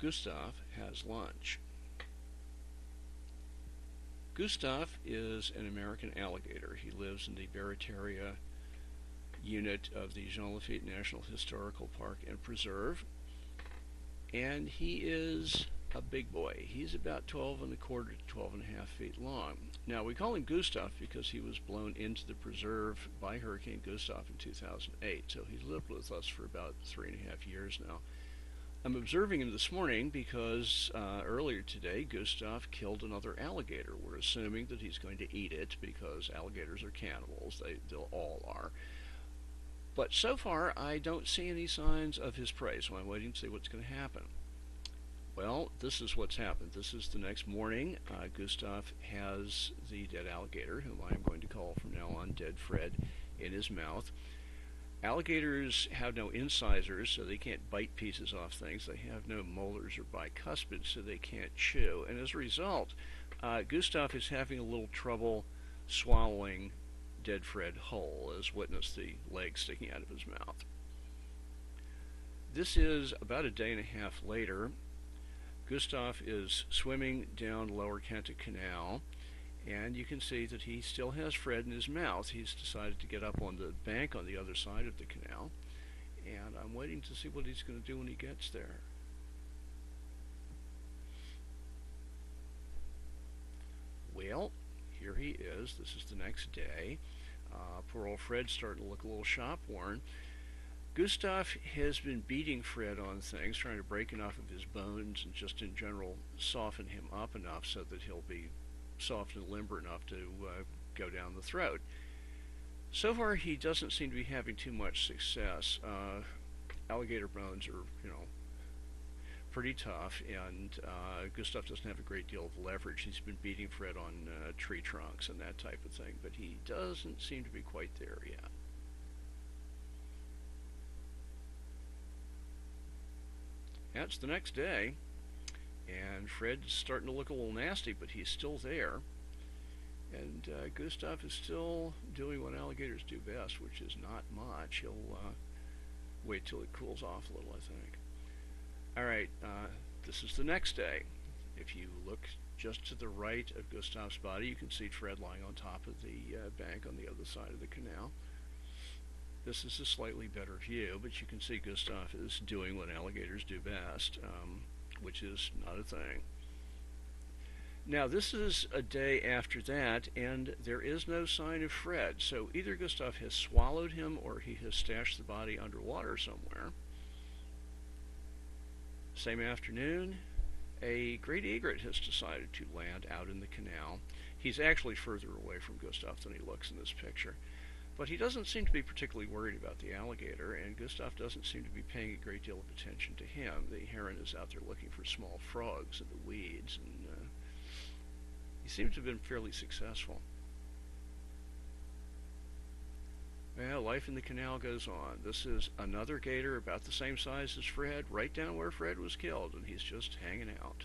Gustav has lunch. Gustav is an American alligator. He lives in the Barataria unit of the Jean Lafitte National Historical Park and Preserve, and he is a big boy. He's about 12 and a quarter to 12 and a half feet long. Now, we call him Gustav because he was blown into the preserve by Hurricane Gustav in 2008, so he's lived with us for about 3.5 years now. I'm observing him this morning because earlier today Gustav killed another alligator. We're assuming that he's going to eat it because alligators are cannibals. They all are. But so far, I don't see any signs of his prey, so I'm waiting to see what's going to happen. Well, this is what's happened. This is the next morning. Gustav has the dead alligator, whom I'm going to call from now on Dead Fred, in his mouth. Alligators have no incisors, so they can't bite pieces off things. They have no molars or bicuspids, so they can't chew. And as a result, Gustav is having a little trouble swallowing Dead Fred whole, as witness the leg sticking out of his mouth. This is about a day and a half later. Gustav is swimming down Lower Kenta Canal, and you can see that he still has Fred in his mouth. He's decided to get up on the bank on the other side of the canal, and I'm waiting to see what he's going to do when he gets there. Well, here he is. This is the next day. Poor old Fred's starting to look a little shop-worn. Gustav has been beating Fred on things, trying to break enough of his bones and just in general soften him up enough so that he'll be soft and limber enough to go down the throat. So far, he doesn't seem to be having too much success. Alligator bones are, pretty tough, and Gustav doesn't have a great deal of leverage. He's been beating Fred on tree trunks and that type of thing, but he doesn't seem to be quite there yet. That's the next day, and Fred's starting to look a little nasty, but he's still there. And Gustav is still doing what alligators do best, which is not much. He'll wait till it cools off a little, I think. Alright, this is the next day. If you look just to the right of Gustav's body, you can see Fred lying on top of the bank on the other side of the canal. This is a slightly better view, but you can see Gustav is doing what alligators do best, which is not a thing. Now, this is a day after that, and there is no sign of Fred, so either Gustav has swallowed him or he has stashed the body underwater somewhere. Same afternoon, a great egret has decided to land out in the canal. He's actually further away from Gustav than he looks in this picture. But he doesn't seem to be particularly worried about the alligator, and Gustav doesn't seem to be paying a great deal of attention to him. The heron is out there looking for small frogs in the weeds, and he seems to have been fairly successful. Well, life in the canal goes on. This is another gator about the same size as Fred, right down where Fred was killed, and he's just hanging out.